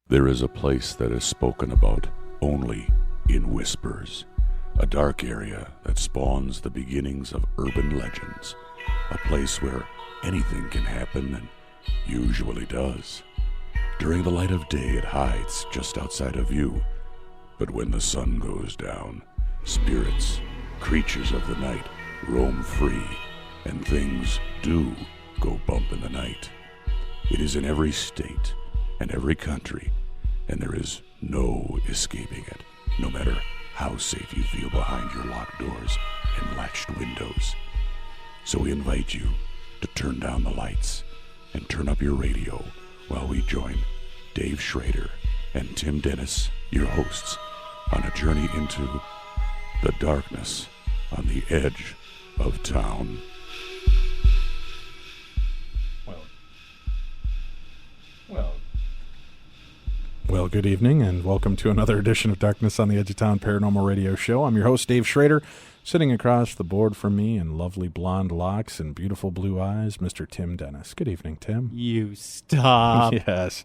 There is a place that is spoken about only in whispers, a dark area that spawns the beginnings of urban legends, a place where anything can happen and usually does. During the light of day, it hides just outside of view, but when the sun goes down, spirits, creatures of the night, roam free, and things do go bump in the night. It is in every state and every country, and there is no escaping it, no matter how safe you feel behind your locked doors and latched windows. So we invite you to turn down the lights and turn up your radio while we join Dave Schrader and Tim Dennis, your hosts, on a journey into the darkness on the edge of town. Well, good evening, and welcome to another edition of Darkness on the Edge of Town Paranormal Radio Show. I'm your host, Dave Schrader. Sitting across the board from me in lovely blonde locks and beautiful blue eyes, Mr. Tim Dennis. Good evening, Tim. You stop. Yes.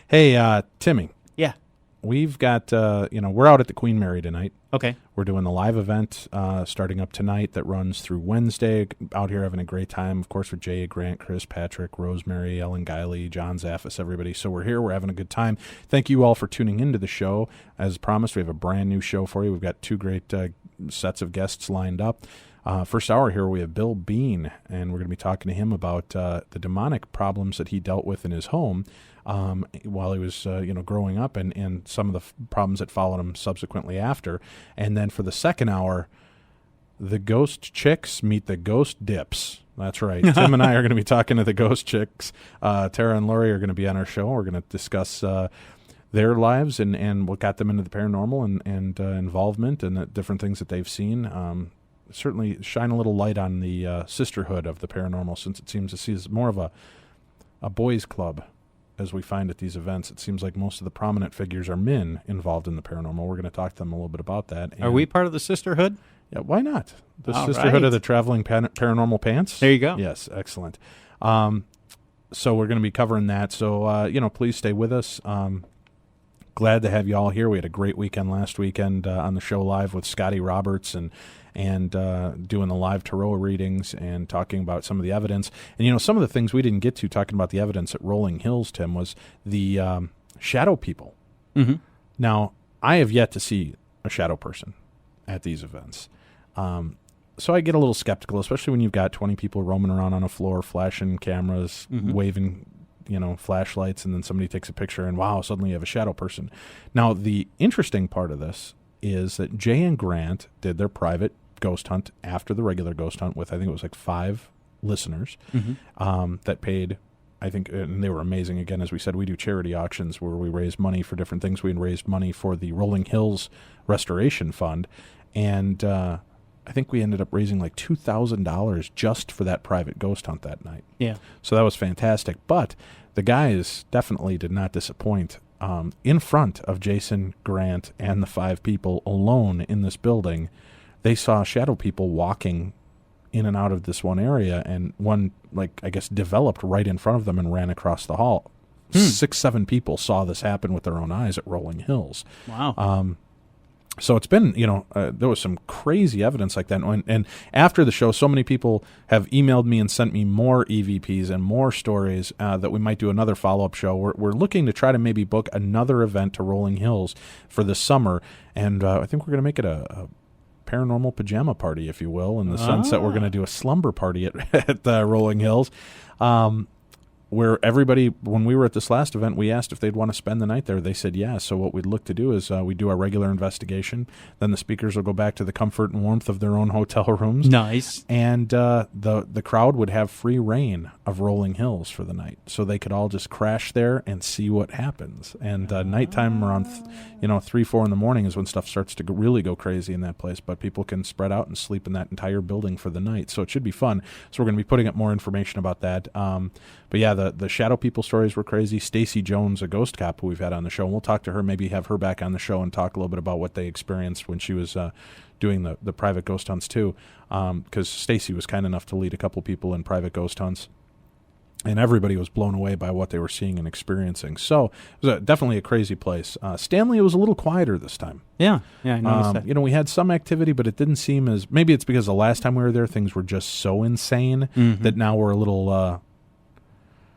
Hey, Timmy. Yeah. We've got, we're out at the Queen Mary tonight. Okay. We're doing the live event starting up tonight that runs through Wednesday. Out here having a great time, of course, with Jay, Grant, Chris, Patrick, Rosemary, Ellen Guiley, John Zaffis, everybody. So we're here. We're having a good time. Thank you all for tuning into the show. As promised, we have a brand new show for you. We've got two great sets of guests lined up. First hour here, we have Bill Bean, and we're going to be talking to him about the demonic problems that he dealt with in his home while he was, growing up, and some of the problems that followed him subsequently after. And then for the second hour, the ghost chicks meet the ghost dips. That's right. Tim and I are going to be talking to the ghost chicks. Tara and Lori are going to be on our show. We're going to discuss their lives and what got them into the paranormal and involvement and the different things that they've seen. Certainly shine a little light on the sisterhood of the paranormal, since it seems to see as more of a boys' club as we find at these events. It seems like most of the prominent figures are men involved in the paranormal. We're going to talk to them a little bit about that. Are we part of the sisterhood? Yeah, why not? The All sisterhood right. of the traveling paranormal pants. There you go. Yes, excellent. So we're going to be covering that. So, please stay with us. Glad to have you all here. We had a great weekend last weekend on the show live with Scotty Roberts and doing the live tarot readings and talking about some of the evidence. And, some of the things we didn't get to talking about the evidence at Rolling Hills, Tim, was the shadow people. Mm-hmm. Now, I have yet to see a shadow person at these events. So I get a little skeptical, especially when you've got 20 people roaming around on a floor, flashing cameras, waving flashlights, and then somebody takes a picture and wow, suddenly you have a shadow person. Now, the interesting part of this is that Jay and Grant did their private ghost hunt after the regular ghost hunt with, I think it was like 5 listeners that paid, I think, and they were amazing. Again, as we said, we do charity auctions where we raise money for different things. We raised money for the Rolling Hills Restoration Fund, and I think we ended up raising like $2,000 just for that private ghost hunt that night. Yeah. So that was fantastic. But the guys definitely did not disappoint. In front of Jason, Grant, and the 5 people alone in this building, they saw shadow people walking in and out of this one area, and one, developed right in front of them and ran across the hall. 6, 7 people saw this happen with their own eyes at Rolling Hills. Wow. So it's been, there was some crazy evidence like that. And after the show, so many people have emailed me and sent me more EVPs and more stories that we might do another follow-up show. We're looking to try to maybe book another event to Rolling Hills for the summer. And I think we're going to make it a paranormal pajama party, if you will, in the sense that we're going to do a slumber party at Rolling Hills. Where everybody, when we were at this last event, we asked if they'd want to spend the night there. They said yes. So what we'd look to do is we do our regular investigation. Then the speakers will go back to the comfort and warmth of their own hotel rooms. Nice. And the crowd would have free reign of Rolling Hills for the night. So they could all just crash there and see what happens. And nighttime around 3, 4 in the morning is when stuff starts to really go crazy in that place. But people can spread out and sleep in that entire building for the night. So it should be fun. So we're going to be putting up more information about that. But yeah, the shadow people stories were crazy. Stacy Jones, a ghost cop who we've had on the show, and we'll talk to her, maybe have her back on the show and talk a little bit about what they experienced when she was doing the private ghost hunts too, because Stacy was kind enough to lead a couple people in private ghost hunts. And everybody was blown away by what they were seeing and experiencing. So it was definitely a crazy place. Stanley was a little quieter this time. Yeah, I noticed that. You know, we had some activity, but it didn't seem as, maybe it's because the last time we were there, things were just so insane that now we're a little...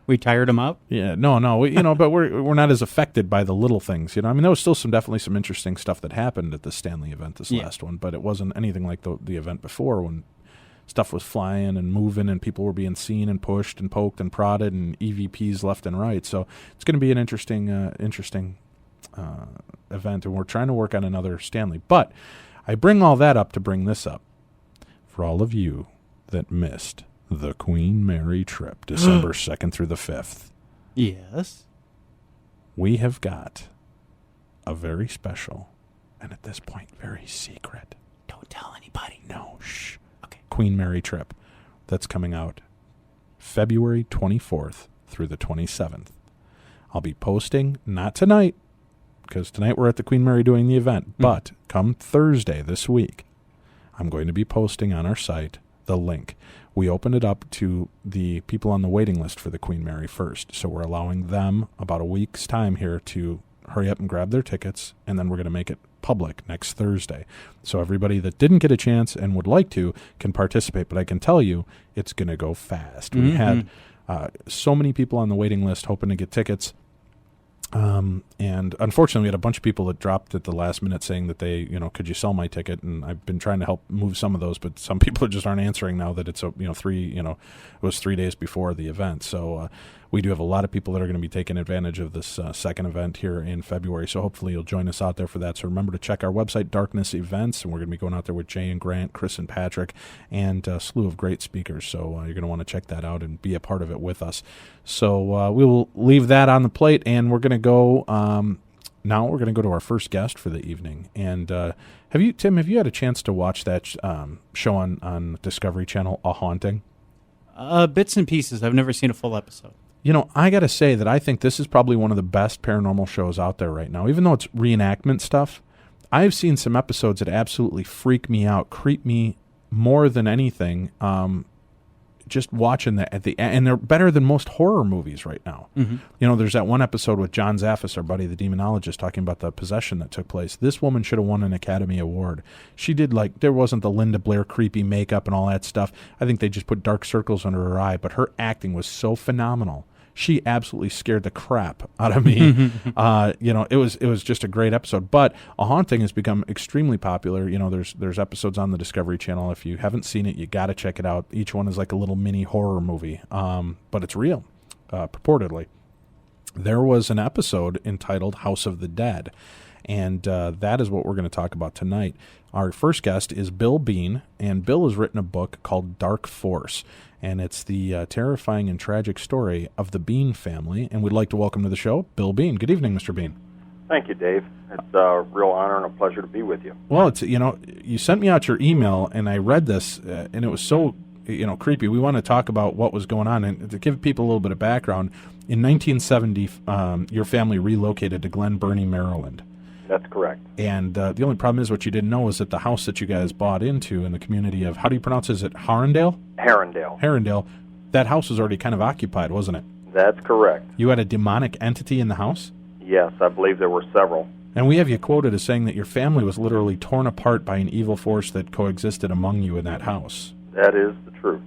we tired them up? Yeah, no, but we're not as affected by the little things. You know, I mean, there was still definitely some interesting stuff that happened at the Stanley event this last one, but it wasn't anything like the event before when stuff was flying and moving and people were being seen and pushed and poked and prodded and EVPs left and right. So it's going to be an interesting event, and we're trying to work on another Stanley. But I bring all that up to bring this up for all of you that missed the Queen Mary trip, December 2nd through the 5th. Yes. We have got a very special, and at this point, very secret. Don't tell anybody. No, shh. Okay. Queen Mary trip that's coming out February 24th through the 27th. I'll be posting, not tonight, because tonight we're at the Queen Mary doing the event, but come Thursday this week, I'm going to be posting on our site the link. We opened it up to the people on the waiting list for the Queen Mary first. So we're allowing them about a week's time here to hurry up and grab their tickets, and then we're going to make it public next Thursday. So everybody that didn't get a chance and would like to can participate, but I can tell you it's going to go fast. We had so many people on the waiting list hoping to get tickets. And unfortunately, we had a bunch of people that dropped at the last minute saying that they, could you sell my ticket? And I've been trying to help move some of those, but some people just aren't answering now that it's, it was 3 days before the event. So, we do have a lot of people that are going to be taking advantage of this second event here in February. So hopefully you'll join us out there for that. So remember to check our website, Darkness Events, and we're going to be going out there with Jay and Grant, Chris and Patrick, and a slew of great speakers. So you're going to want to check that out and be a part of it with us. So we will leave that on the plate, and we're going to go now. We're going to go to our first guest for the evening. And have you had a chance to watch that show on Discovery Channel, A Haunting? Bits and pieces. I've never seen a full episode. I got to say that I think this is probably one of the best paranormal shows out there right now. Even though it's reenactment stuff, I've seen some episodes that absolutely freak me out, creep me more than anything. Just watching that and they're better than most horror movies right now. There's that one episode with John Zaffis, our buddy, the demonologist, talking about the possession that took place. This woman should have won an Academy Award. She did there wasn't the Linda Blair creepy makeup and all that stuff. I think they just put dark circles under her eye, but her acting was so phenomenal. She absolutely scared the crap out of me. It was just a great episode. But A Haunting has become extremely popular. There's episodes on the Discovery Channel. If you haven't seen it, you got to check it out. Each one is like a little mini horror movie, but it's real, purportedly. There was an episode entitled House of the Dead, and that is what we're going to talk about tonight. Our first guest is Bill Bean, and Bill has written a book called Dark Force. And it's the terrifying and tragic story of the Bean family. And we'd like to welcome to the show Bill Bean. Good evening, Mr. Bean. Thank you, Dave. It's a real honor and a pleasure to be with you. Well, it's you sent me out your email, and I read this, and it was so creepy. We want to talk about what was going on, and to give people a little bit of background. In 1970, your family relocated to Glen Burnie, Maryland. That's correct. And the only problem is what you didn't know is that the house that you guys bought into in the community of, how do you pronounce it? Is it Harrendale? Harrendale. That house was already kind of occupied, wasn't it? That's correct. You had a demonic entity in the house? Yes, I believe there were several. And we have you quoted as saying that your family was literally torn apart by an evil force that coexisted among you in that house. That is the truth.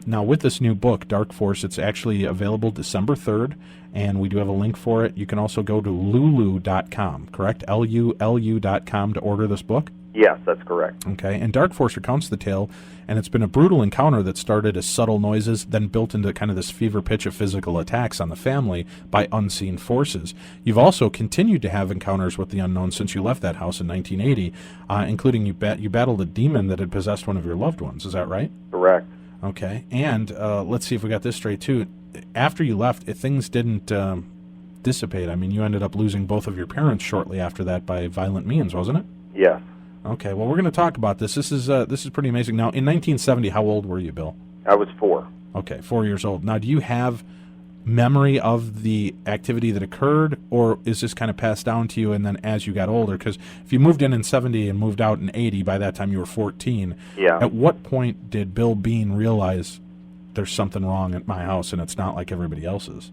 Now, with this new book, Dark Force, it's actually available December 3rd, and we do have a link for it. You can also go to lulu.com, correct? LULU.com to order this book? Yes, that's correct. Okay, and Dark Force recounts the tale, and it's been a brutal encounter that started as subtle noises, then built into kind of this fever pitch of physical attacks on the family by unseen forces. You've also continued to have encounters with the unknown since you left that house in 1980, including you battled a demon that had possessed one of your loved ones. Is that right? Correct. Okay, and let's see if we got this straight, too. After you left, things didn't dissipate. I mean, you ended up losing both of your parents shortly after that by violent means, wasn't it? Yes. Okay, well, we're going to talk about this. This is pretty amazing. Now, in 1970, how old were you, Bill? I was 4. Okay, 4 years old. Now, do you have memory of the activity that occurred, or is this kind of passed down to you and then as you got older? Because if you moved in 70 and moved out in 80, by that time you were 14. Yeah. At what point did Bill Bean realize there's something wrong at my house and it's not like everybody else's?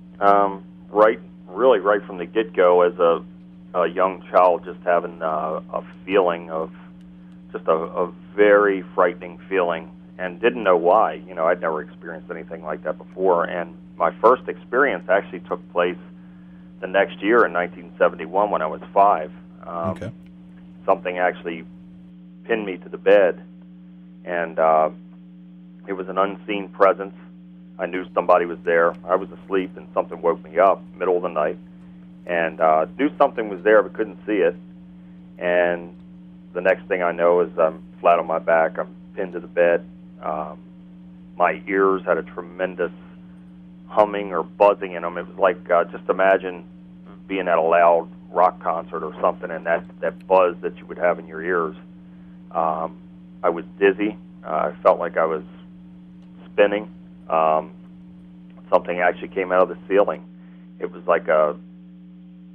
Really right from the get-go, as a young child, just having a feeling of just a very frightening feeling, and didn't know why. You know, I'd never experienced anything like that before, and my first experience actually took place the next year in 1971 when I was 5. Okay. Something actually pinned me to the bed, and it was an unseen presence. I knew somebody was there. I was asleep, and something woke me up middle of the night, and knew something was there but couldn't see it. And the next thing I know is I'm flat on my back. I'm pinned to the bed. My ears had a tremendous humming or buzzing in them. It was like, just imagine being at a loud rock concert or something, and that buzz that you would have in your ears. I was dizzy. I felt like I was spinning. Something actually came out of the ceiling. It was like a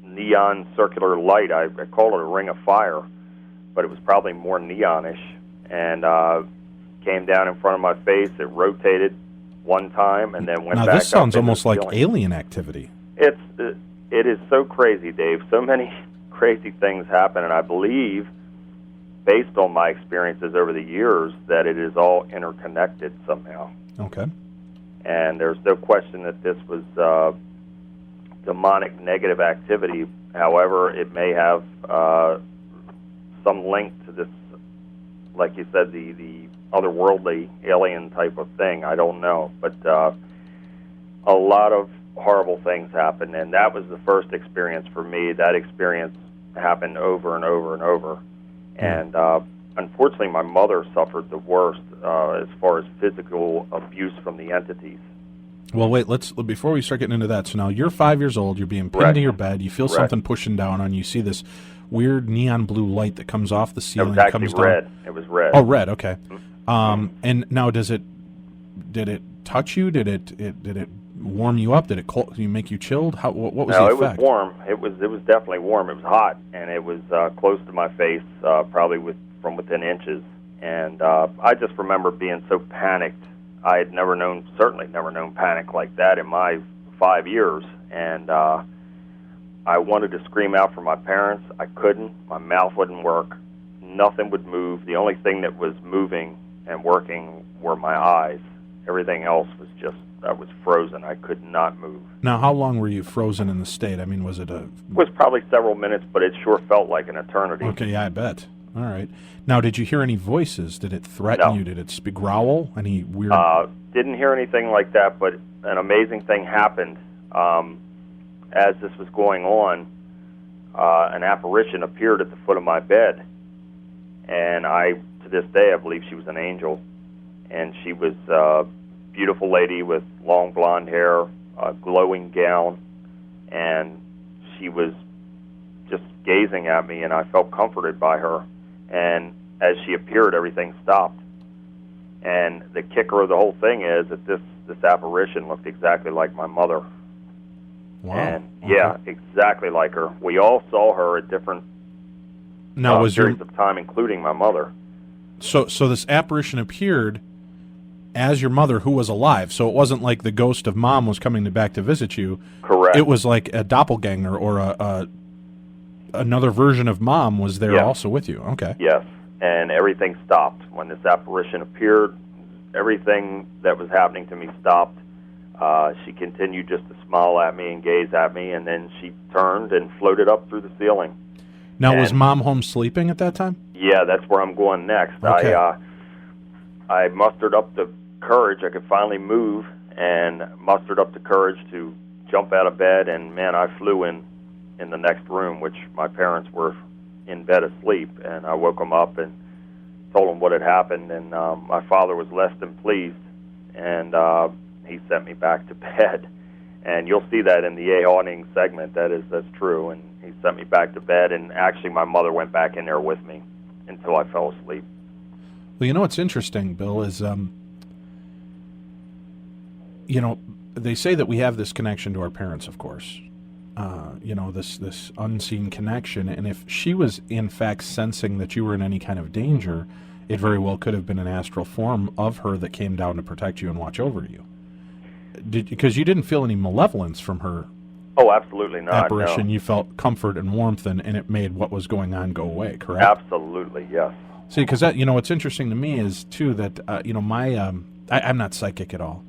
neon circular light. I call it a ring of fire, but it was probably more neonish, and came down in front of my face. It rotated one time and then went back. Now this sounds up into almost the like ceiling. alien activity. It is so crazy, Dave. So many crazy things happen, and I believe, based on my experiences over the years, that it is all interconnected somehow. Okay. And there's no question that this was demonic negative activity. However, it may have some link to this, like you said, the otherworldly alien type of thing. I don't know. But a lot of horrible things happen, and that was the first experience for me. That experience happened over and over and over. And unfortunately, my mother suffered the worst as far as physical abuse from the entities. Well, wait, before we start getting into that, so now you're 5 years old, you're being pinned Correct. to your bed, you feel Correct. something pushing down on you, you see this weird neon blue light that comes off the It ceiling. was actually comes down. red. It was red. Oh, red, okay. And now did it touch you? Did it warm you up? Did it cold, you make you chilled? What was No, the it was effect? warm. It was definitely warm. It was hot, and it was close to my face, probably from within inches. And I just remember being so panicked. I had certainly never known panic like that in my 5 years. And I wanted to scream out for my parents. I couldn't. My mouth wouldn't work. Nothing would move. The only thing that was moving and working were my eyes. Everything else was I was frozen. I could not move. Now, how long were you frozen in the state? I mean, was it a... It was probably several minutes, but it sure felt like an eternity. Okay, yeah, I bet. All right. Now, did you hear any voices? Did it threaten No. you? Did it growl? Any weird... Didn't hear anything like that, but an amazing thing happened. As this was going on, an apparition appeared at the foot of my bed. And to this day, I believe she was an angel. And she was a beautiful lady with long blonde hair, a glowing gown, and she was just gazing at me, and I felt comforted by her. And as she appeared, everything stopped. And the kicker of the whole thing is that this apparition looked exactly like my mother. Wow. And Okay. yeah, exactly like her. We all saw her at different Now, was your... periods of time, including my mother. So this apparition appeared as your mother, who was alive. So it wasn't like the ghost of mom was coming back to visit you. Correct. It was like a doppelganger or another version of mom was there Yeah. also with you. Okay. Yes, and everything stopped. When this apparition appeared, everything that was happening to me stopped. She continued just to smile at me and gaze at me, and then she turned and floated up through the ceiling. Now, was And- mom home sleeping at that time? Yeah, that's where I'm going next. Okay. I mustered up the courage. I could finally move, and mustered up the courage to jump out of bed, and man, I flew in the next room, which my parents were in bed asleep, and I woke them up and told them what had happened, and my father was less than pleased, and he sent me back to bed. And you'll see that in the A-Haunting segment. That's true. And he sent me back to bed, and actually my mother went back in there with me until I fell asleep. Well, you know what's interesting, Bill, is they say that we have this connection to our parents, of course. This unseen connection, and if she was in fact sensing that you were in any kind of danger, it very well could have been an astral form of her that came down to protect you and watch over you. because you didn't feel any malevolence from her Oh, absolutely not. apparition. No. You felt comfort and warmth, and it made what was going on go away, correct? Absolutely, yes. See, because that, what's interesting to me is, too, that, I'm not psychic at all.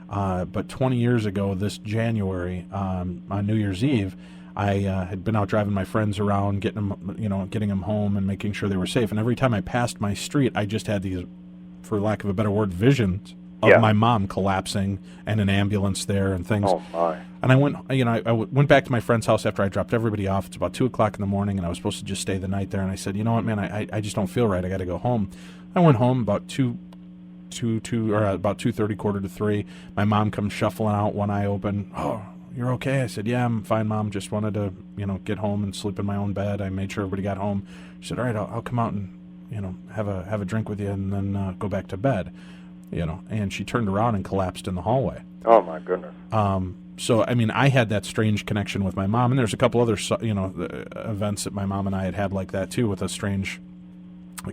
But 20 years ago, this January, on New Year's Eve, I had been out driving my friends around, getting them home and making sure they were safe. And every time I passed my street, I just had these, for lack of a better word, visions of my mom collapsing and an ambulance there and things. Oh, my. And I went, I went back to my friend's house after I dropped everybody off. It's about 2 o'clock in the morning, and I was supposed to just stay the night there. And I said, you know what, man, I just don't feel right. I got to go home. I went home about 2:30, quarter to 3. My mom comes shuffling out, one eye open. Oh, you're okay? I said, yeah, I'm fine, Mom. Just wanted to, get home and sleep in my own bed. I made sure everybody got home. She said, all right, I'll come out and, have a drink with you and then go back to bed. And she turned around and collapsed in the hallway. Oh, my goodness. So, I had that strange connection with my mom, and there's a couple other, events that my mom and I had like that, too, with a strange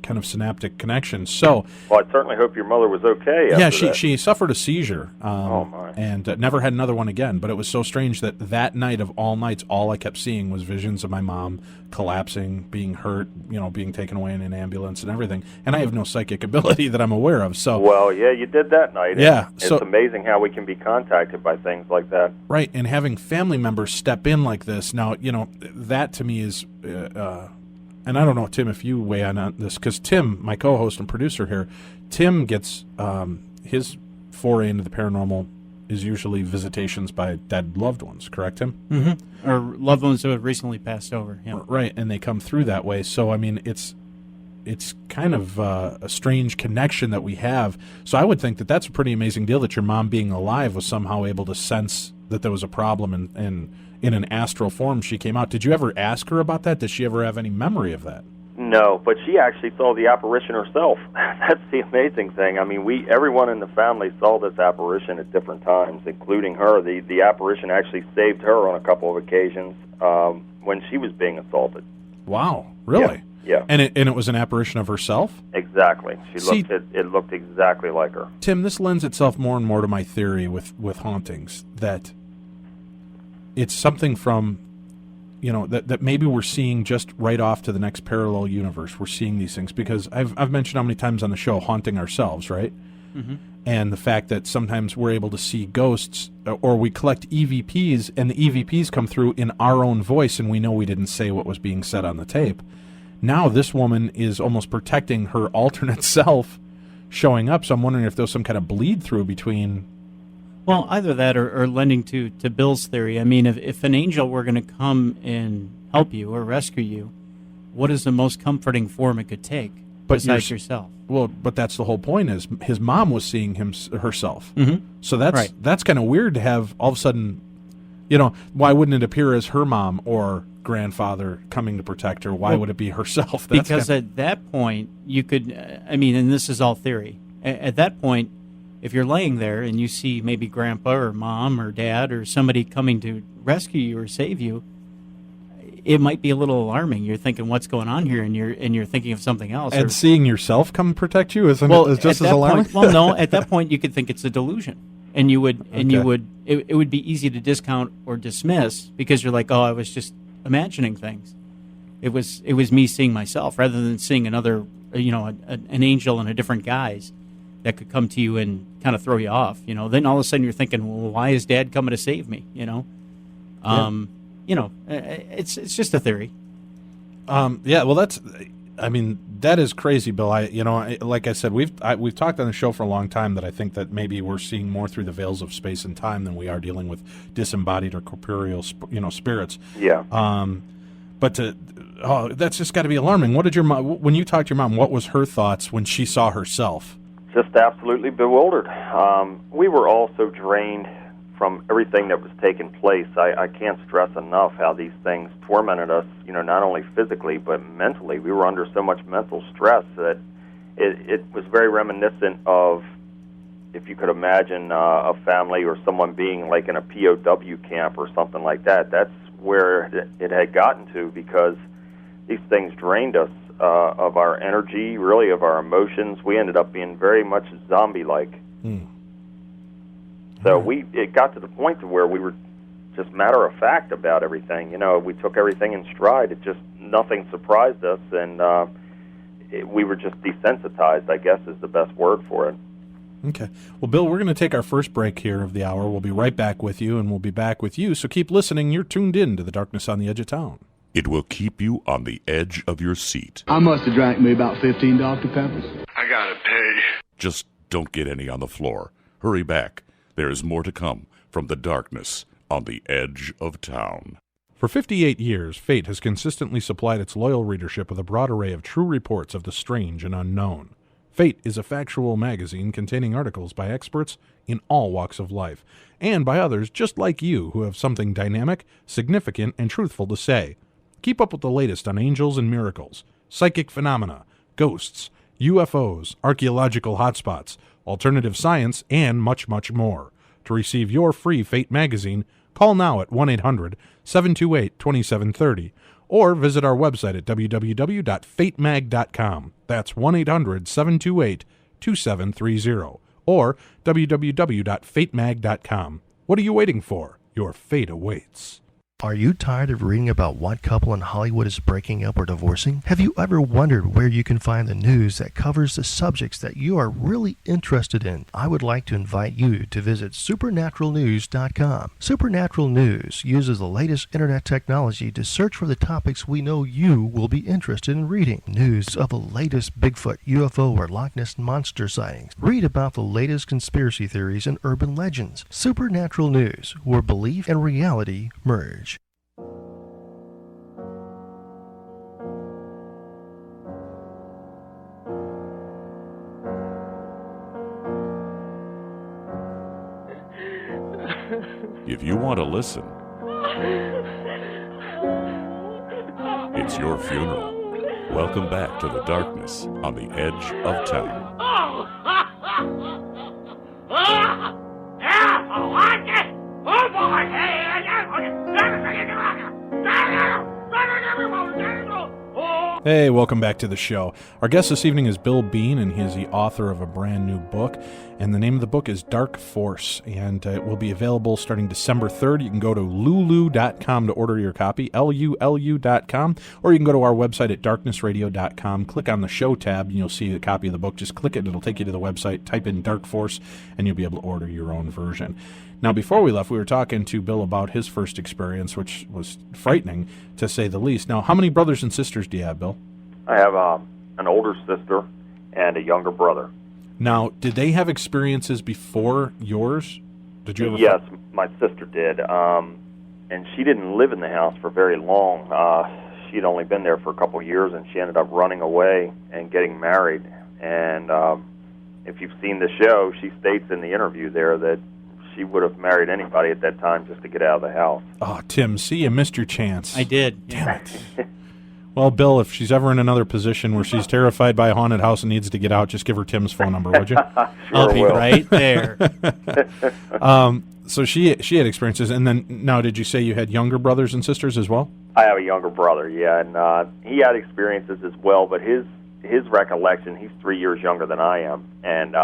kind of synaptic connection. So, well, I certainly hope your mother was okay. Yeah, after that. she suffered a seizure, oh my! And never had another one again. But it was so strange that night of all nights, all I kept seeing was visions of my mom collapsing, being hurt, being taken away in an ambulance and everything. And I have no psychic ability that I'm aware of. So, well, yeah, you did that night. Yeah, it's amazing how we can be contacted by things like that. Right, and having family members step in like this. Now, that to me is. And I don't know, Tim, if you weigh in on this, because Tim, my co-host and producer here, Tim gets his foray into the paranormal is usually visitations by dead loved ones, correct, Tim? Mm-hmm. Or loved ones who have recently passed over. Yeah. Right, and they come through that way. So, it's kind of a strange connection that we have. So I would think that that's a pretty amazing deal that your mom being alive was somehow able to sense that there was a problem and in an astral form she came out. Did you ever ask her about that? Did she ever have any memory of that? No, but she actually saw the apparition herself. That's the amazing thing. Everyone in the family saw this apparition at different times, including her. The apparition actually saved her on a couple of occasions when she was being assaulted. Wow, really? Yeah. And it was an apparition of herself? Exactly. It looked exactly like her. Tim, this lends itself more and more to my theory with hauntings, that it's something from, that maybe we're seeing just right off to the next parallel universe. We're seeing these things because I've mentioned how many times on the show haunting ourselves, right? Mm-hmm. And the fact that sometimes we're able to see ghosts, or we collect EVPs, and the EVPs come through in our own voice, and we know we didn't say what was being said on the tape. Now this woman is almost protecting her alternate self showing up, so I'm wondering if there's some kind of bleed through between... Well, either that or lending to Bill's theory. If an angel were going to come and help you or rescue you, what is the most comforting form it could take besides yourself? Well, but that's the whole point, is his mom was seeing herself. Mm-hmm. So that's kind of weird to have all of a sudden, why wouldn't it appear as her mom or grandfather coming to protect her? Why would it be herself? Because at that point, you could, and this is all theory, at that point, if you're laying there and you see maybe grandpa or mom or dad or somebody coming to rescue you or save you, it might be a little alarming. You're thinking, what's going on here? And you're thinking of something else. And seeing yourself come protect you is just as alarming? No, at that point you could think it's a delusion. And it would be easy to discount or dismiss because you're like, oh, I was just imagining things. It was me seeing myself rather than seeing another, an angel in a different guise that could come to you and kind of throw you off, Then all of a sudden you're thinking, well, why is Dad coming to save me? It's just a theory. Well, that is crazy, Bill. Like I said, we've talked on the show for a long time that I think that maybe we're seeing more through the veils of space and time than we are dealing with disembodied or corporeal, spirits. Yeah. But that's just got to be alarming. What did your mom, when you talked to your mom, what was her thoughts when she saw herself? Just absolutely bewildered. We were all so drained from everything that was taking place. I can't stress enough how these things tormented us, not only physically but mentally. We were under so much mental stress that it was very reminiscent of, if you could imagine a family or someone being like in a POW camp or something like that. That's where it had gotten to, because these things drained us of our energy, really of our emotions. We ended up being very much zombie-like. So it got to the point to where we were just matter of fact about everything. You know, we took everything in stride. Nothing surprised us, and we were just desensitized, I guess is the best word for it. Okay. Well, Bill, we're going to take our first break here of the hour. We'll be right back with you, and we'll be back with you. So keep listening. You're tuned in to The Darkness on the Edge of Town. It will keep you on the edge of your seat. I must have drank me about 15 Dr. Peppers. I gotta pay. Just don't get any on the floor. Hurry back. There is more to come from The Darkness on the Edge of Town. For 58 years, Fate has consistently supplied its loyal readership with a broad array of true reports of the strange and unknown. Fate is a factual magazine containing articles by experts in all walks of life, and by others just like you who have something dynamic, significant, and truthful to say. Keep up with the latest on angels and miracles, psychic phenomena, ghosts, UFOs, archaeological hotspots, alternative science, and much, much more. To receive your free Fate magazine, call now at 1-800-728-2730 or visit our website at www.fatemag.com. That's 1-800-728-2730 or www.fatemag.com. What are you waiting for? Your fate awaits. Are you tired of reading about what couple in Hollywood is breaking up or divorcing? Have you ever wondered where you can find the news that covers the subjects that you are really interested in? I would like to invite you to visit supernaturalnews.com. Supernatural News uses the latest internet technology to search for the topics we know you will be interested in reading. News of the latest Bigfoot, UFO, or Loch Ness Monster sightings. Read about the latest conspiracy theories and urban legends. Supernatural News, where belief and reality merge. If you want to listen, it's your funeral. Welcome back to The Darkness on the Edge of Town. Hey, welcome back to the show. Our guest this evening is Bill Bean, and he is the author of a brand new book. And the name of the book is Dark Force, and it will be available starting December 3rd. You can go to lulu.com to order your copy, LULU.com, or you can go to our website at darknessradio.com. Click on the show tab, and you'll see a copy of the book. Just click it, it'll take you to the website. Type in Dark Force, and you'll be able to order your own version. Now, before we left, we were talking to Bill about his first experience, which was frightening, to say the least. Now, how many brothers and sisters do you have, Bill? I have an older sister and a younger brother. Now, did they have experiences before yours? Did you ever? Yes, my sister did. And she didn't live in the house for very long. She'd only been there for a couple of years, and she ended up running away and getting married. And if you've seen the show, she states in the interview there that she would have married anybody at that time just to get out of the house. Oh, Tim, see, you missed your chance. I did. Damn it. Well, Bill, if she's ever in another position where she's terrified by a haunted house and needs to get out, just give her Tim's phone number, would you? I'll be right there. So she had experiences, and then now did you say you had younger brothers and sisters as well? I have a younger brother, yeah, and he had experiences as well, but his recollection, he's 3 years younger than I am, and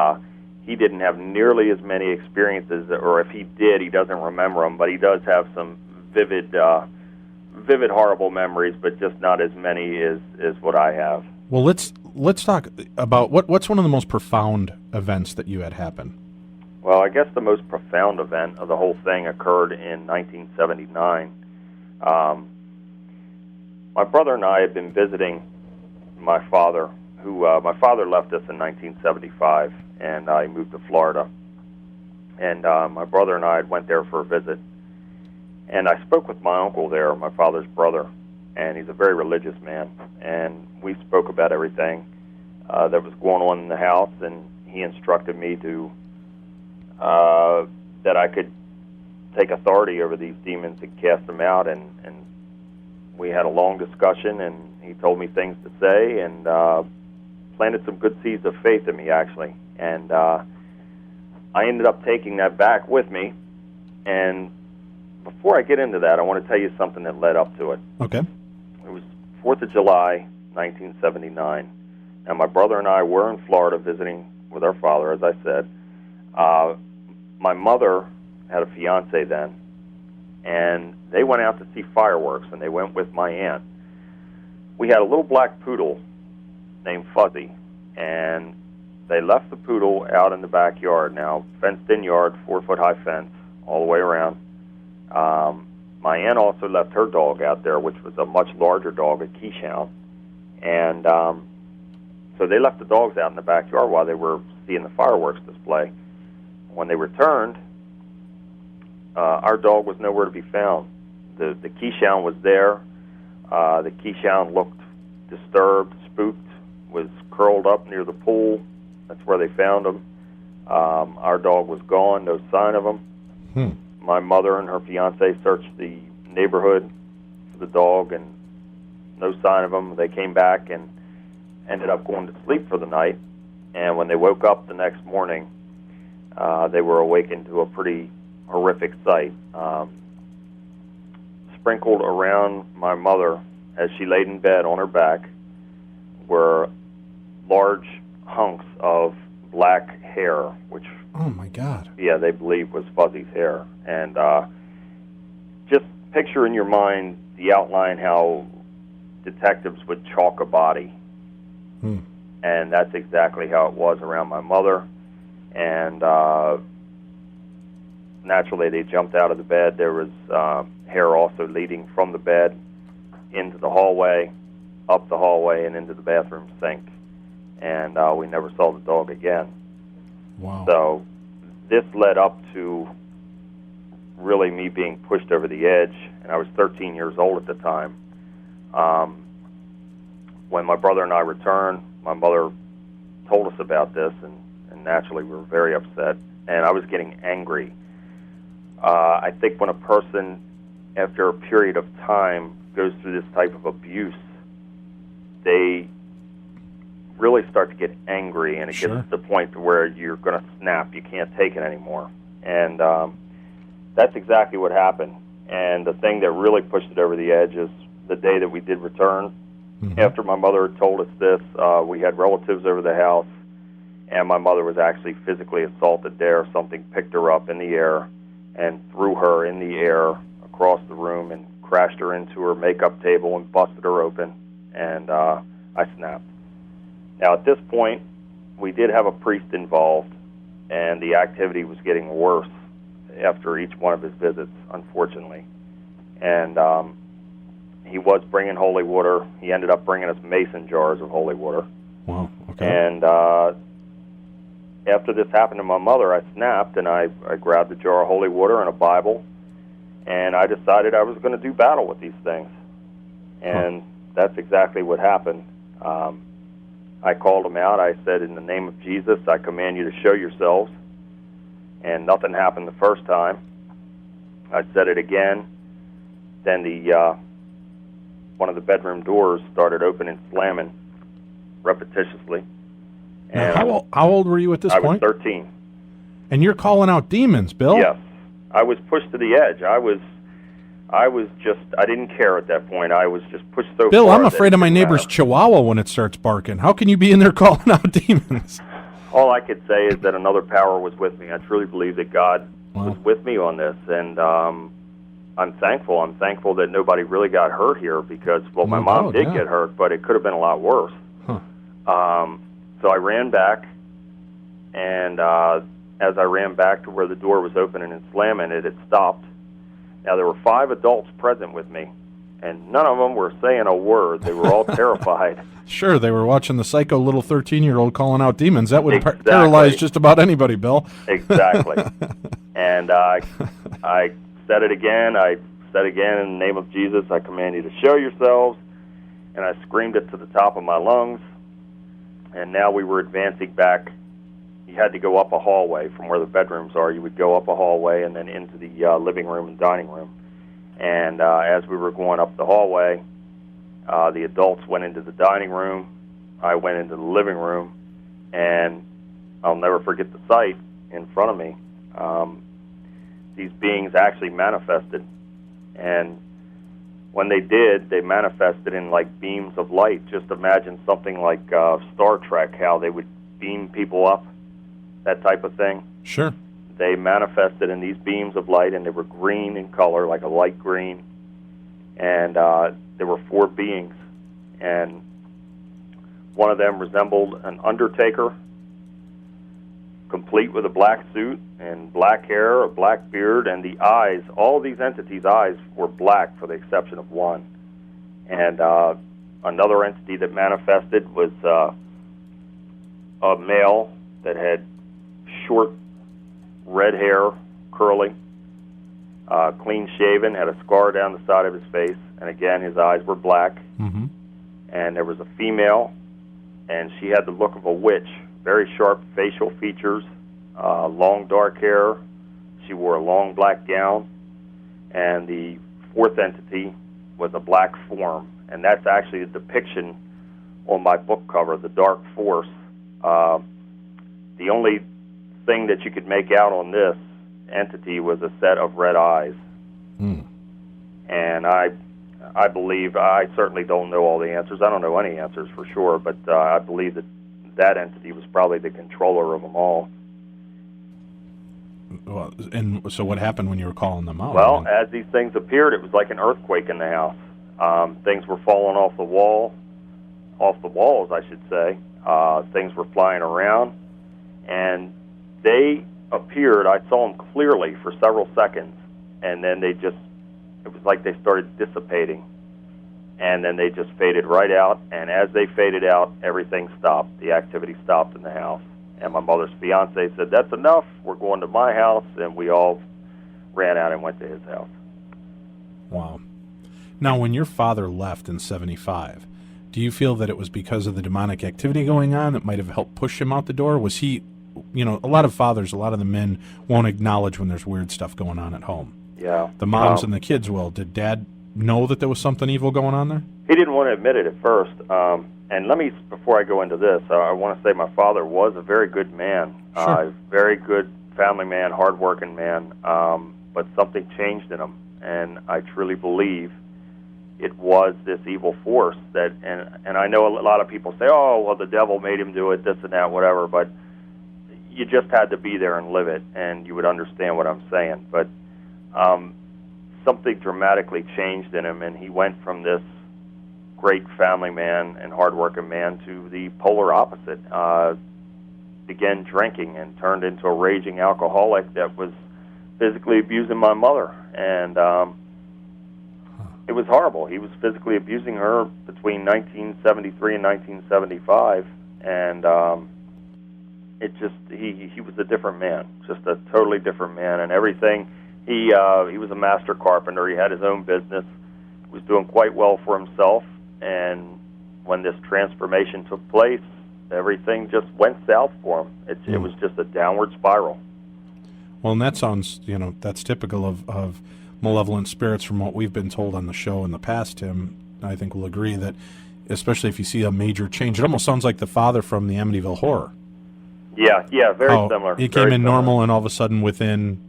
he didn't have nearly as many experiences, or if he did, he doesn't remember them, but he does have some vivid, horrible memories, but just not as many as what I have. Well, let's talk about what's one of the most profound events that you had happen. Well, I guess the most profound event of the whole thing occurred in 1979. My brother and I had been visiting my father, who my father left us in 1975, and I moved to Florida. And my brother and I went there for a visit. And I spoke with my uncle there, my father's brother, and he's a very religious man. And we spoke about everything that was going on in the house, and he instructed me to that I could take authority over these demons and cast them out. And we had a long discussion, and he told me things to say, and planted some good seeds of faith in me, actually. And I ended up taking that back with me. And before I get into that, I want to tell you something that led up to it. Okay. It was 4th of July, 1979. Now, my brother and I were in Florida visiting with our father, as I said. my mother had a fiance then, and they went out to see fireworks, and they went with my aunt. We had a little black poodle named Fuzzy, and they left the poodle out in the backyard. Now, fenced-in yard, 4-foot-high fence all the way around. My aunt also left her dog out there, which was a much larger dog, a Keeshhound. And so they left the dogs out in the backyard while they were seeing the fireworks display. When they returned, our dog was nowhere to be found. The Keeshhound was there. The Keeshhound looked disturbed, spooked, was curled up near the pool. That's where they found him. Our dog was gone, no sign of him. My mother and her fiance searched the neighborhood for the dog, and no sign of him. They came back and ended up going to sleep for the night. And when they woke up the next morning, they were awakened to a pretty horrific sight. Sprinkled around my mother as she laid in bed on her back were large hunks of black hair, which, oh my God, yeah, they believe was Fuzzy's hair. And just picture in your mind the outline how detectives would chalk a body. And that's exactly how it was around my mother. And naturally, they jumped out of the bed. There was hair also leading from the bed into the hallway, up the hallway, and into the bathroom sink. And we never saw the dog again. Wow. So this led up to really me being pushed over the edge, and I was 13 years old at the time. When my brother and I returned, my mother told us about this, and naturally we were very upset, and I was getting angry. I think when a person, after a period of time, goes through this type of abuse, they really start to get angry, and it gets to the point to where you're going to snap. You can't take it anymore. And that's exactly what happened. And the thing that really pushed it over the edge is the day that we did return. After my mother had told us this, we had relatives over the house, and my mother was actually physically assaulted there. Something picked her up in the air and threw her in the air across the room and crashed her into her makeup table and busted her open, and I snapped. Now, at this point, we did have a priest involved, and the activity was getting worse after each one of his visits, unfortunately. And he was bringing holy water. He ended up bringing us mason jars of holy water. Wow, okay. And after this happened to my mother, I snapped, and I grabbed a jar of holy water and a Bible, and I decided I was going to do battle with these things. And that's exactly what happened. I called them out. I said, in the name of Jesus, I command you to show yourselves. And nothing happened the first time. I said it again. Then one of the bedroom doors started opening and slamming repetitiously. And how old were you at this point? I was 13. And you're calling out demons, Bill? Yes. I was pushed to the edge. I didn't care at that point. I was just pushed so far. Bill, I'm afraid of my neighbor's chihuahua when it starts barking. How can you be in there calling out demons? All I could say is that another power was with me. I truly believe that God was with me on this, and I'm thankful. I'm thankful that nobody really got hurt here because, well, my mom did get hurt, but it could have been a lot worse. So I ran back, and as I ran back to where the door was opening and slamming, it had stopped. Now, there were 5 adults present with me, and none of them were saying a word. They were all terrified. Sure, they were watching the psycho little 13-year-old calling out demons. That would paralyze just about anybody, Bill. Exactly. And I said it again. I said again, in the name of Jesus, I command you to show yourselves. And I screamed it to the top of my lungs. And now we were advancing back. You had to go up a hallway from where the bedrooms are. You would go up a hallway and then into the living room and dining room. And as we were going up the hallway, the adults went into the dining room. I went into the living room, and I'll never forget the sight in front of me. These beings actually manifested, and when they did, they manifested in like beams of light. Just imagine something like Star Trek, how they would beam people up, that type of thing. Sure. they manifested in these beams of light, and they were green in color, like a light green. And there were 4 beings, and one of them resembled an undertaker, complete with a black suit and black hair, a black beard, and the eyes. All these entities' eyes were black, for the exception of one. And another entity that manifested was a male that had short red hair, curly, clean-shaven, had a scar down the side of his face, and again, his eyes were black. Mm-hmm. And there was a female, and she had the look of a witch, very sharp facial features, long dark hair. She wore a long black gown, and the 4th entity was a black form, and that's actually a depiction on my book cover, The Dark Force. The only thing that you could make out on this entity was a set of red eyes. And I believe, I certainly don't know all the answers. I don't know any answers for sure, but I believe that entity was probably the controller of them all. Well, and so what happened when you were calling them out? Well, as these things appeared, it was like an earthquake in the house. Things were falling off the walls, I should say. Things were flying around, and they appeared. I saw them clearly for several seconds, and then it was like they started dissipating, and then they just faded right out, and as they faded out, everything stopped. The activity stopped in the house, and my mother's fiancé said, "That's enough, we're going to my house," and we all ran out and went to his house. Wow. Now, when your father left in 75, do you feel that it was because of the demonic activity going on that might have helped push him out the door? Was he, a lot of fathers, a lot of the men won't acknowledge when there's weird stuff going on at home. Yeah. The moms and the kids will. Did Dad know that there was something evil going on there? He didn't want to admit it at first. And let me, before I go into this, I want to say my father was a very good man. Sure. Very good family man, hard-working man. But something changed in him, and I truly believe it was this evil force that, and I know a lot of people say, "Oh, well, the devil made him do it, this and that, whatever," but you just had to be there and live it, and you would understand what I'm saying. But something dramatically changed in him, and he went from this great family man and hard-working man to the polar opposite. Began drinking and turned into a raging alcoholic that was physically abusing my mother, and it was horrible. He was physically abusing her between 1973 and 1975, and he was a different man, just a totally different man, and everything. He was a master carpenter. He had his own business. He was doing quite well for himself, and when this transformation took place, everything just went south for him. It was just a downward spiral. Well, and that sounds, that's typical of malevolent spirits from what we've been told on the show in the past, Tim. I think we'll agree that, especially if you see a major change, it almost sounds like the father from the Amityville Horror. Yeah, very similar. He came in normal, and all of a sudden within,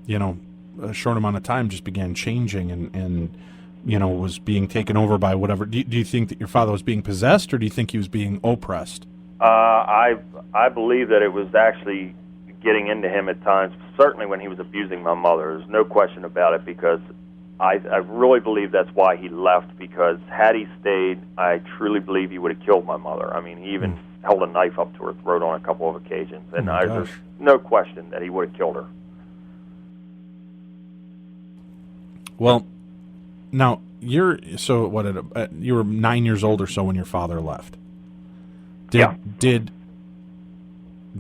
a short amount of time just began changing and was being taken over by whatever. Do you think that your father was being possessed, or do you think he was being oppressed? I believe that it was actually getting into him at times, certainly when he was abusing my mother. There's no question about it, because I really believe that's why he left, because had he stayed, I truly believe he would have killed my mother. I mean, he even held a knife up to her throat on a couple of occasions, and there's no question that he would have killed her. Well, now, you were 9 years old or so when your father left.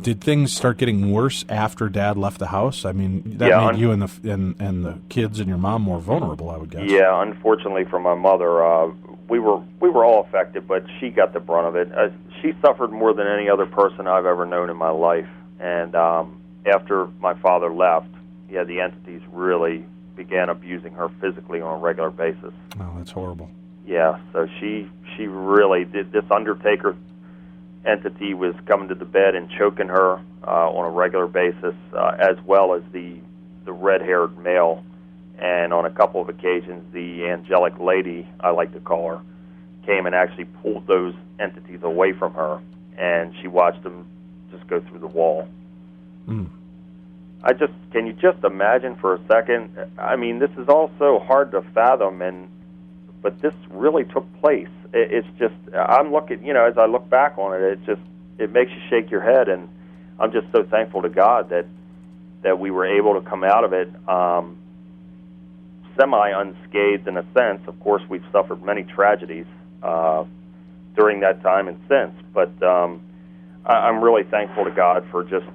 Did things start getting worse after Dad left the house? I mean, that made you and the kids and your mom more vulnerable, I would guess. Yeah, unfortunately for my mother, we were all affected, but she got the brunt of it. She suffered more than any other person I've ever known in my life. And after my father left, the entities really began abusing her physically on a regular basis. Oh, that's horrible. Yeah, so she really did. This undertaker entity was coming to the bed and choking her on a regular basis, as well as the red-haired male. And on a couple of occasions, the angelic lady, I like to call her, came and actually pulled those entities away from her, and she watched them just go through the wall. can you just imagine for a second? I mean, this is all so hard to fathom, but this really took place. It's just, I'm looking, as I look back on it, it makes you shake your head, and I'm just so thankful to God that we were able to come out of it semi-unscathed in a sense. Of course, we've suffered many tragedies during that time and since, but I'm really thankful to God for just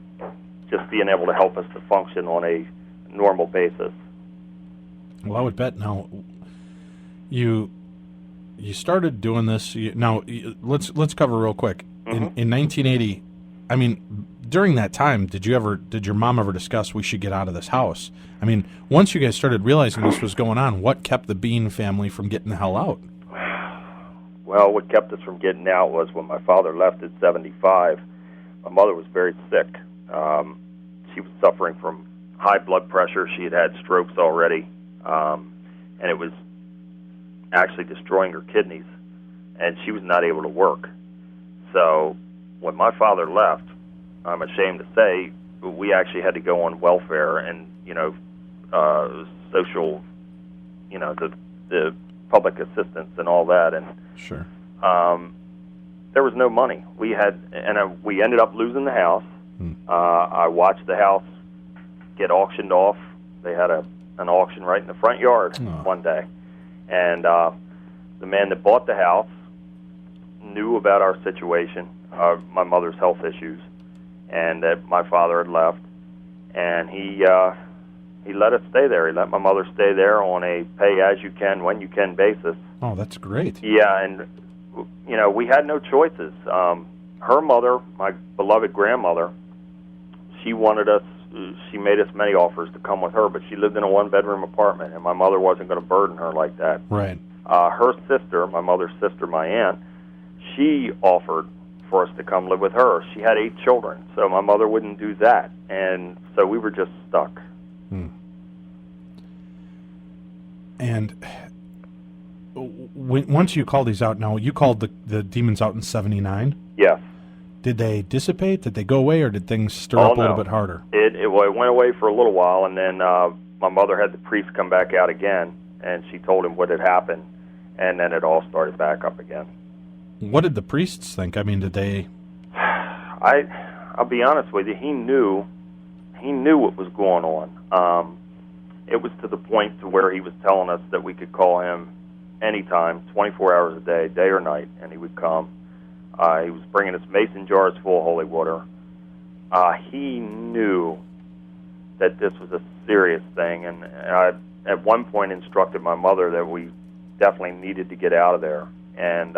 being able to help us to function on a normal basis. Well, I would bet. Now, you started doing this. Let's cover real quick. Mm-hmm. In 1980, I mean, during that time, did your mom ever discuss we should get out of this house? I mean, once you guys started realizing this was going on, what kept the Bean family from getting the hell out? Well, what kept us from getting out was when my father left at 75, my mother was very sick. She was suffering from high blood pressure. She had strokes already, and it was actually destroying her kidneys, and she was not able to work. So when my father left, I'm ashamed to say, we actually had to go on welfare and, social, the public assistance and all that. And sure, there was no money. We ended up losing the house. I watched the house get auctioned off. They had an auction right in the front yard one day. And the man that bought the house knew about our situation, my mother's health issues, and that my father had left. And he let us stay there. He let my mother stay there on a pay-as-you-can, when-you-can basis. Oh, that's great. Yeah, and, we had no choices. Her mother, my beloved grandmother, she made us many offers to come with her, but she lived in a one-bedroom apartment, and my mother wasn't going to burden her like that. Right. Her sister, my mother's sister, my aunt, she offered for us to come live with her. She had 8 children, so my mother wouldn't do that, and so we were just stuck. And once you called these out, now you called the demons out in 79? Yes. Did they dissipate? Did they go away, or did things stir up a little bit harder? It went away for a little while, and then my mother had the priest come back out again, and she told him what had happened, and then it all started back up again. What did the priests think? I mean, did they... I'll be honest with you, he knew what was going on. It was to the point to where he was telling us that we could call him anytime, 24 hours a day or night, and he would come. He was bringing us mason jars full of holy water. He knew that this was a serious thing, and I, at one point, instructed my mother that we definitely needed to get out of there. And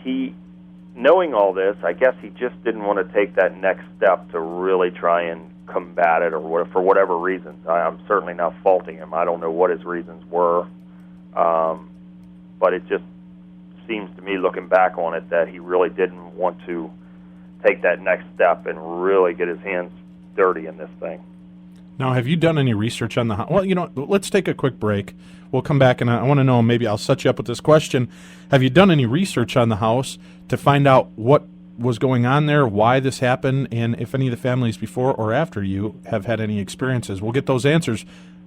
he, knowing all this, I guess he just didn't want to take that next step to really try and combat it, or for whatever reasons. I'm certainly not faulting him. I don't know what his reasons were, but it just seems to me, looking back on it, that he really didn't want to take that next step and really get his hands dirty in this thing. Now, have you done any research on the house? Well, let's take a quick break. We'll come back, and I want to know, maybe I'll set you up with this question. Have you done any research on the house to find out what was going on there, why this happened, and if any of the families before or after you have had any experiences? We'll get those answers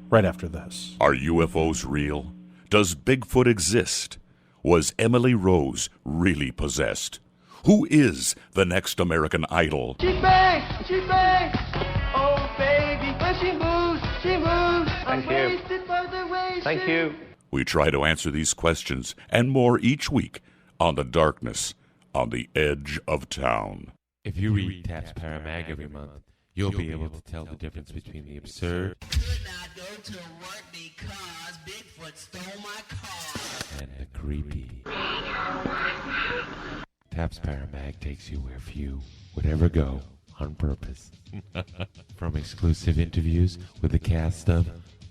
right after this. Are UFOs real? Does Bigfoot exist? Was Emily Rose really possessed? Who is the next American Idol? She bangs, she bangs. Oh, baby, when she moves, she moves. Thank you. Wasted by the way Thank she... you. We try to answer these questions and more each week on The Darkness on the Edge of Town. If you read Taps Paramag every month, you'll be able to tell the difference between the absurd Could not go to work because Bigfoot stole my car. and the creepy. Taps Paramag takes you where few would ever go on purpose. From exclusive interviews with the cast of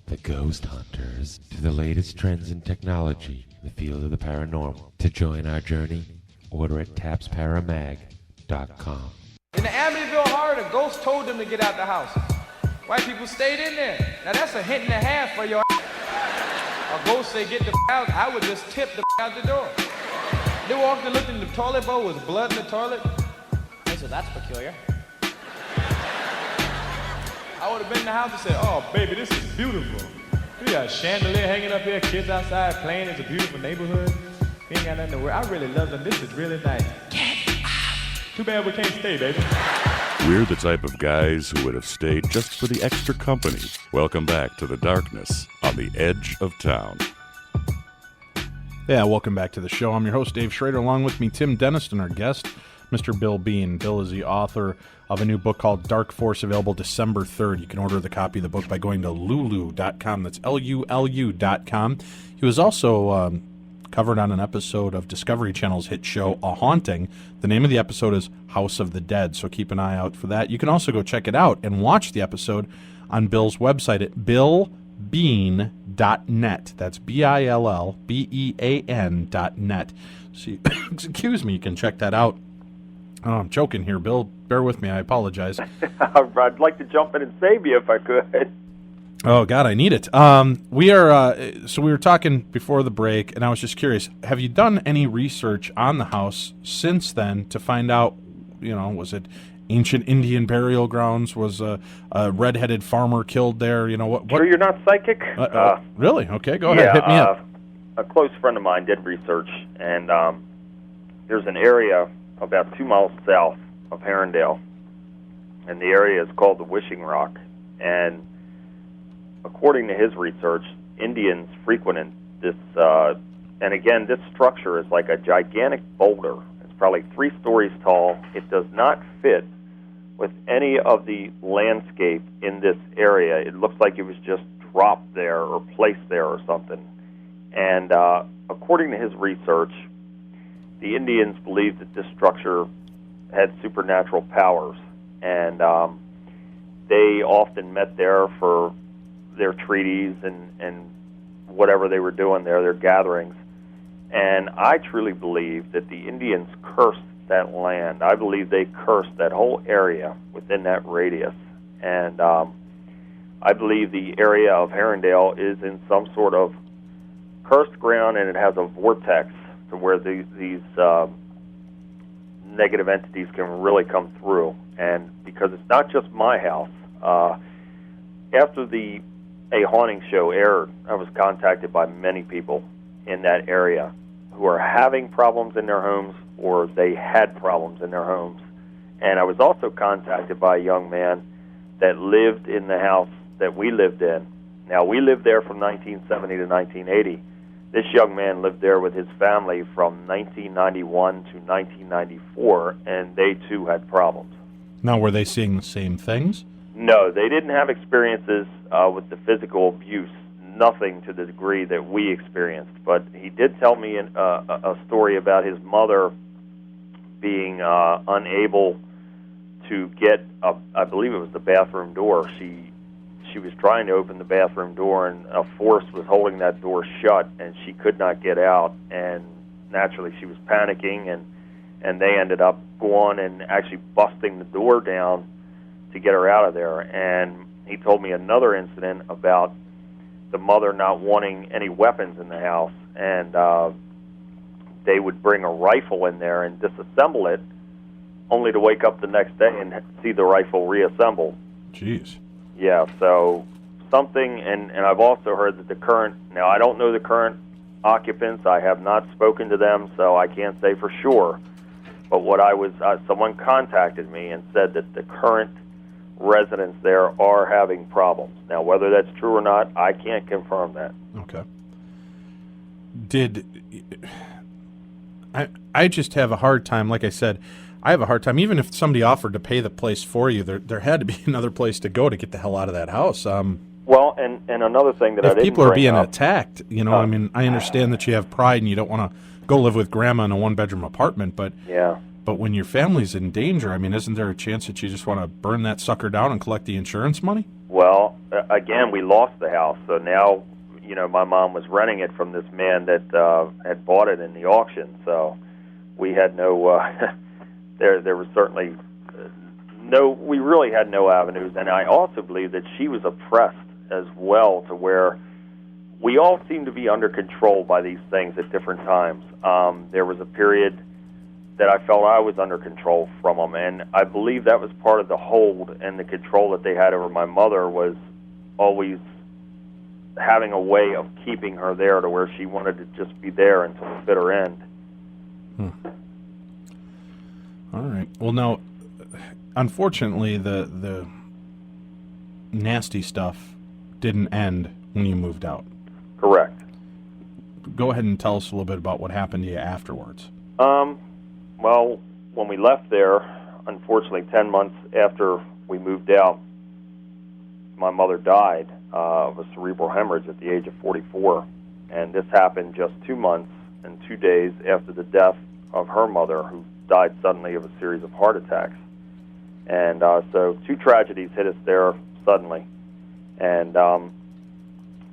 The Ghost Hunters to the latest trends in technology in the field of the paranormal. To join our journey, order at tapsparamag.com. In the Amityville Horror, the ghost told them to get out the house. White people stayed in there. Now that's a hint and a half for your A ghost say get the out, I would just tip the out the door. They walked and looked in the toilet bowl, was blood in the toilet. Hey, so that's peculiar. I would have been in the house and said, oh, baby, this is beautiful. We got a chandelier hanging up here, kids outside playing. It's a beautiful neighborhood. We ain't got nothing to worry. I really love them. This is really nice. Too bad we can't stay, baby. We're the type of guys who would have stayed just for the extra company. Welcome back to the darkness on the edge of town. Yeah, welcome back to the show. I'm your host, Dave Schrader. Along with me, Tim Denniston, our guest, Mr. Bill Bean. Bill is the author of a new book called Dark Force, available December 3rd. You can order the copy of the book by going to lulu.com. That's LULU.com. He was also covered on an episode of Discovery Channel's hit show, A Haunting. The name of the episode is House of the Dead, so keep an eye out for that. You can also go check it out and watch the episode on Bill's website at billbean.net. That's BILLBEAN.net. So excuse me, you can check that out. Oh, I'm choking here, Bill. Bear with me. I apologize. I'd like to jump in and save you if I could. Oh, God, I need it. We were talking before the break, and I was just curious. Have you done any research on the house since then to find out, was it ancient Indian burial grounds? Was a red-headed farmer killed there? What? Sure you're not psychic? Really? Okay, go ahead. Hit me up. A close friend of mine did research, and there's an area about 2 miles south of Herondale, and the area is called the Wishing Rock. And according to his research, Indians frequented this, and again, this structure is like a gigantic boulder. It's probably 3 stories tall. It does not fit with any of the landscape in this area. It looks like it was just dropped there or placed there or something. And according to his research, the Indians believed that this structure had supernatural powers, and they often met there for their treaties and whatever they were doing there, their gatherings. And I truly believe that the Indians cursed that land. I believe they cursed that whole area within that radius. And I believe the area of Herondale is in some sort of cursed ground, and it has a vortex to where these negative entities can really come through. And because it's not just my house, after the A Haunting show aired, I was contacted by many people in that area who are having problems in their homes, or they had problems in their homes. And I was also contacted by a young man that lived in the house that we lived in. Now, we lived there from 1970 to 1980. This young man lived there with his family from 1991 to 1994, and they too had problems. Now, were they seeing the same things? No, they didn't have experiences with the physical abuse, nothing to the degree that we experienced. But he did tell me a story about his mother being unable to get, I believe it was the bathroom door. She was trying to open the bathroom door, and a force was holding that door shut, and she could not get out. And naturally, she was panicking, and they ended up going and actually busting the door down to get her out of there. And he told me another incident about the mother not wanting any weapons in the house, and they would bring a rifle in there and disassemble it, only to wake up the next day and see the rifle reassembled. Jeez. Yeah, so something, and I've also heard that the current, now I don't know the current occupants, I have not spoken to them, so I can't say for sure, but what I was, someone contacted me and said that the current residents there are having problems. Now, whether that's true or not, I can't confirm that. Okay. I just have a hard time, like I said, I have a hard time, even if somebody offered to pay the place for you, there had to be another place to go to get the hell out of that house. Well, and another thing that I didn't people are being up, attacked, I mean, I understand that you have pride and you don't want to go live with grandma in a one-bedroom apartment, but yeah. But when your family's in danger, I mean, isn't there a chance that you just want to burn that sucker down and collect the insurance money? Well, again, we lost the house, so now, my mom was renting it from this man that had bought it in the auction, so we had no... There was certainly we really had no avenues, and I also believe that she was oppressed as well, to where we all seem to be under control by these things at different times. There was a period that I felt I was under control from them. And I believe that was part of the hold and the control that they had over my mother, was always having a way of keeping her there to where she wanted to just be there until the bitter end. All right. Well, now, unfortunately, the nasty stuff didn't end when you moved out. Correct. Go ahead and tell us a little bit about what happened to you afterwards. Well, when we left there, unfortunately, 10 months after we moved out, my mother died of a cerebral hemorrhage at the age of 44. And this happened just 2 months and 2 days after the death of her mother, who died suddenly of a series of heart attacks. And so 2 tragedies hit us there suddenly. And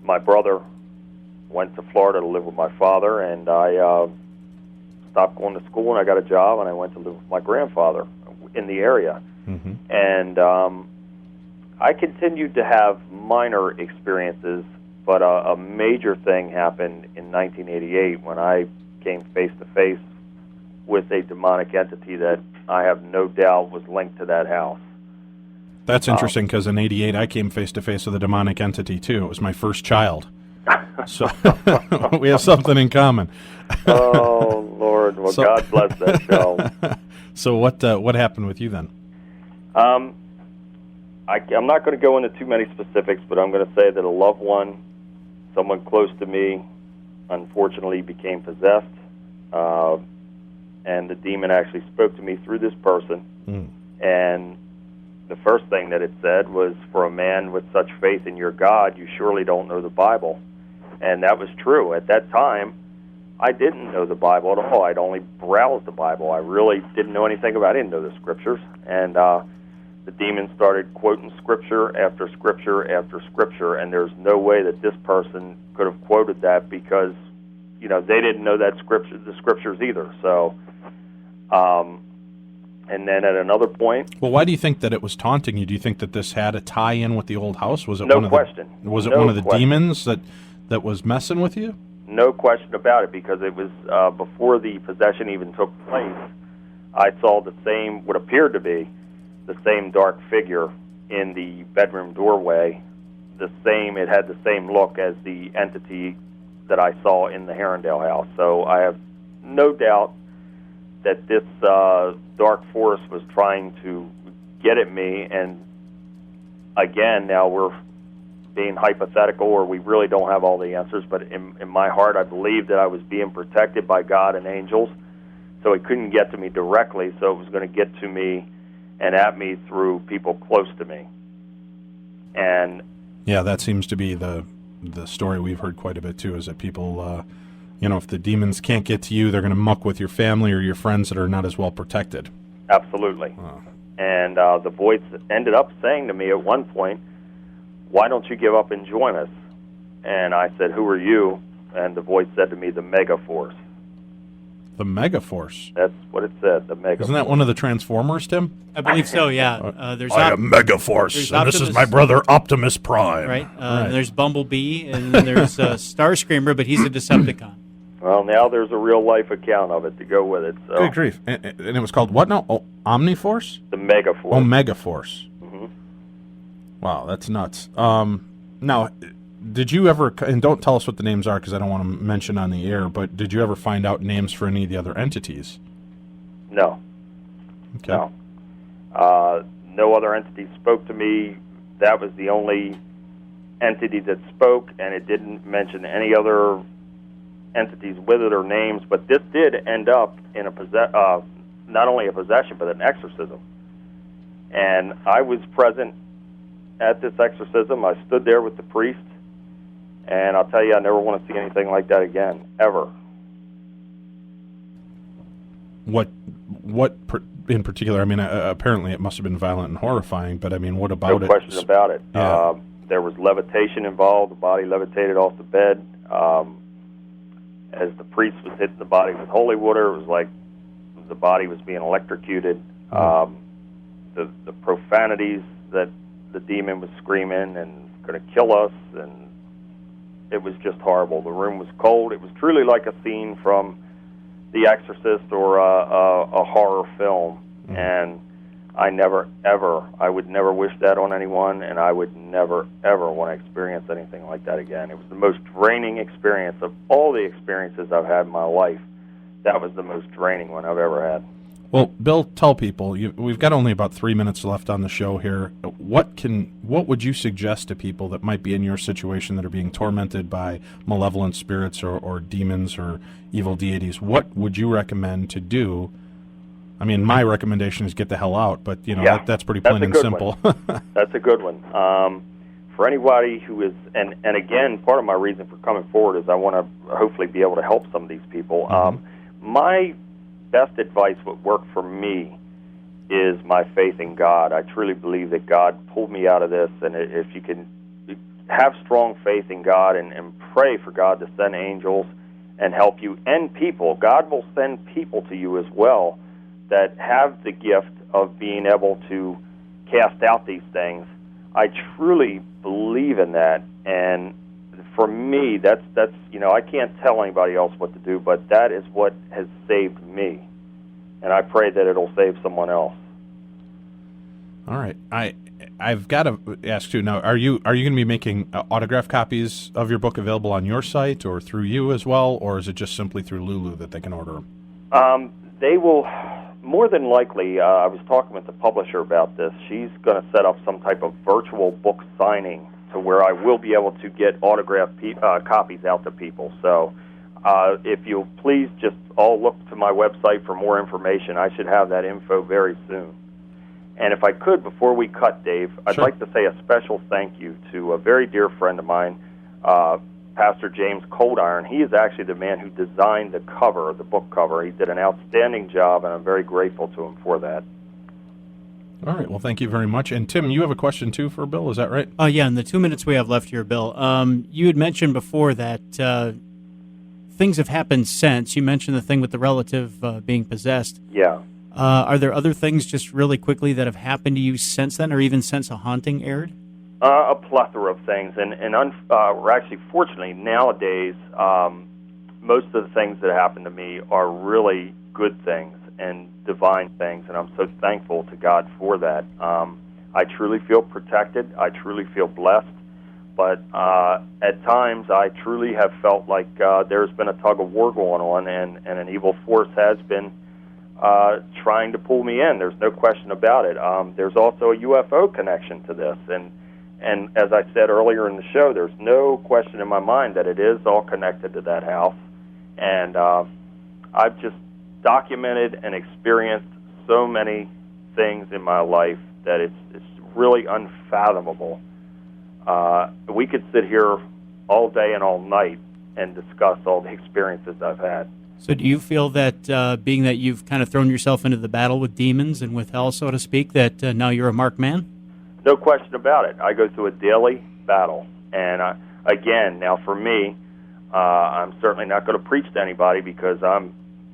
my brother went to Florida to live with my father, and I stopped going to school, and I got a job, and I went to live with my grandfather in the area. Mm-hmm. And I continued to have minor experiences, but a major thing happened in 1988 when I came face-to-face with a demonic entity that I have no doubt was linked to that house. That's interesting, because in 88 I came face-to-face with a demonic entity, too. It was my first child. So we have something in common. Oh, Lord. Well, God bless that show. So what happened with you then? I'm not going to go into too many specifics, but I'm going to say that a loved one, someone close to me, unfortunately became possessed, and the demon actually spoke to me through this person. And the first thing that it said was, for a man with such faith in your God, you surely don't know the Bible. And that was true. At that time, I didn't know the Bible at all. I'd only browsed the Bible. I really didn't know anything about it. I didn't know the Scriptures. And the demon started quoting Scripture after Scripture after Scripture, and there's no way that this person could have quoted that, because, you know, they didn't know that the Scriptures either. So, and then at another point... Well, why do you think that it was taunting you? Do you think that this had a tie-in with the old house? Was it no question. Was it one of the demons that was messing with you? No question about it, because it was before the possession even took place. I saw the same, what appeared to be the same dark figure in the bedroom doorway. It had the same look as the entity that I saw in the Herondale house. So I have no doubt that this dark force was trying to get at me. And again, now we're being hypothetical, or we really don't have all the answers, but in my heart I believed that I was being protected by God and angels, so it couldn't get to me directly, so it was going to get to me and at me through people close to me. And yeah, that seems to be the story we've heard quite a bit too, is that people, if the demons can't get to you, they're going to muck with your family or your friends that are not as well protected. Absolutely. And the voice ended up saying to me at one point, "Why don't you give up and join us?" And I said, "Who are you?" And the voice said to me, "The Mega Force." The Mega Force? That's what it said, the Mega Force. Isn't that one of the Transformers, Tim? I believe so, yeah. I am Mega Force, and this is my brother Optimus Prime. Right. There's Bumblebee, and then there's Starscreamer, but he's a Decepticon. Well, now there's a real-life account of it to go with it. So. Good grief. And it was called what now? Oh, Omniforce? The Mega Force. Oh, Mega Force. Mm-hmm. Wow, that's nuts. Now, did you ever, and don't tell us what the names are because I don't want to mention on the air, but did you ever find out names for any of the other entities? No. Okay. No. No other entity spoke to me. That was the only entity that spoke, and it didn't mention any other entities with it or names, but this did end up in not only a possession, but an exorcism. And I was present at this exorcism. I stood there with the priest, and I'll tell you, I never want to see anything like that again, ever. What in particular? I mean, apparently it must have been violent and horrifying, but I mean, what about it? No question about it. Yeah. There was levitation involved. The body levitated off the bed. As the priest was hitting the body with holy water, it was like the body was being electrocuted. The profanities that the demon was screaming and going to kill us, and it was just horrible. The room was cold. It was truly like a scene from The Exorcist or a horror film, and I would never wish that on anyone, and I would never, ever want to experience anything like that again. It was the most draining experience of all the experiences I've had in my life. That was the most draining one I've ever had. Well, Bill, tell people, we've got only about 3 minutes left on the show here. What would you suggest to people that might be in your situation that are being tormented by malevolent spirits or demons or evil deities? What would you recommend to do? I mean, my recommendation is get the hell out, but that's pretty plain and simple. That's a good one. For anybody who is, and again, part of my reason for coming forward is I want to hopefully be able to help some of these people. My best advice, what worked for me, is my faith in God. I truly believe that God pulled me out of this, and if you can have strong faith in God and pray for God to send angels and help you, and people, God will send people to you as well that have the gift of being able to cast out these things. I truly believe in that, and for me, that's I can't tell anybody else what to do, but that is what has saved me, and I pray that it'll save someone else. All right, I've got to ask you now: Are you going to be making autograph copies of your book available on your site or through you as well, or is it just simply through Lulu that they can order them? They will. More than likely, I was talking with the publisher about this. She's going to set up some type of virtual book signing to where I will be able to get autographed copies out to people. So if you'll please just all look to my website for more information. I should have that info very soon. And if I could, before we cut, Dave, I'd like to say a special thank you to a very dear friend of mine, Pastor James Coldiron. He is actually the man who designed the cover, the book cover. He did an outstanding job, and I'm very grateful to him for that. All right. Well, thank you very much. And Tim, you have a question too for Bill, is that right? Yeah, in the 2 minutes we have left here, Bill, you had mentioned before that things have happened since. You mentioned the thing with the relative being possessed. Yeah. Are there other things just really quickly that have happened to you since then, or even since A Haunting aired? A plethora of things, and we're actually, fortunately, nowadays, most of the things that happen to me are really good things and divine things, and I'm so thankful to God for that. I truly feel protected. I truly feel blessed, but at times I truly have felt like there's been a tug of war going on, and an evil force has been trying to pull me in. There's no question about it. There's also a UFO connection to this, and as I said earlier in the show, there's no question in my mind that it is all connected to that house. And I've just documented and experienced so many things in my life that it's really unfathomable. We could sit here all day and all night and discuss all the experiences I've had. So do you feel that being that you've kind of thrown yourself into the battle with demons and with hell, so to speak, that now you're a marked man? No question about it. I go through a daily battle. And again, now for me, I'm certainly not going to preach to anybody because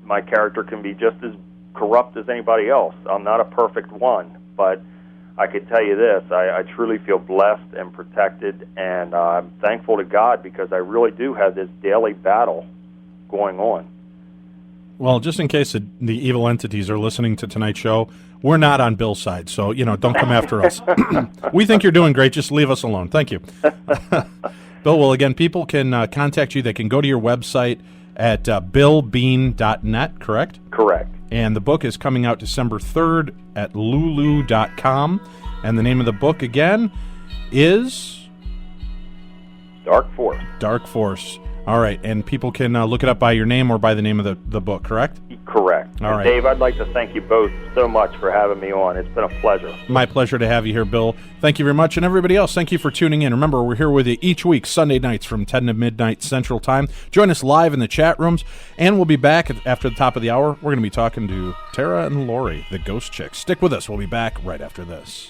my character can be just as corrupt as anybody else. I'm not a perfect one, but I can tell you this, I truly feel blessed and protected, and I'm thankful to God because I really do have this daily battle going on. Well, just in case the evil entities are listening to tonight's show, we're not on Bill's side, so, don't come after us. We think you're doing great. Just leave us alone. Thank you. Bill, well, again, people can contact you. They can go to your website at billbean.net, correct? Correct. And the book is coming out December 3rd at lulu.com. And the name of the book, again, is? Dark Force. Dark Force. All right, and people can look it up by your name or by the name of the book, correct? Correct. All right. Dave, I'd like to thank you both so much for having me on. It's been a pleasure. My pleasure to have you here, Bill. Thank you very much. And everybody else, thank you for tuning in. Remember, we're here with you each week, Sunday nights from 10 to midnight Central Time. Join us live in the chat rooms, and we'll be back after the top of the hour. We're going to be talking to Tara and Lori, the Ghost Chicks. Stick with us. We'll be back right after this.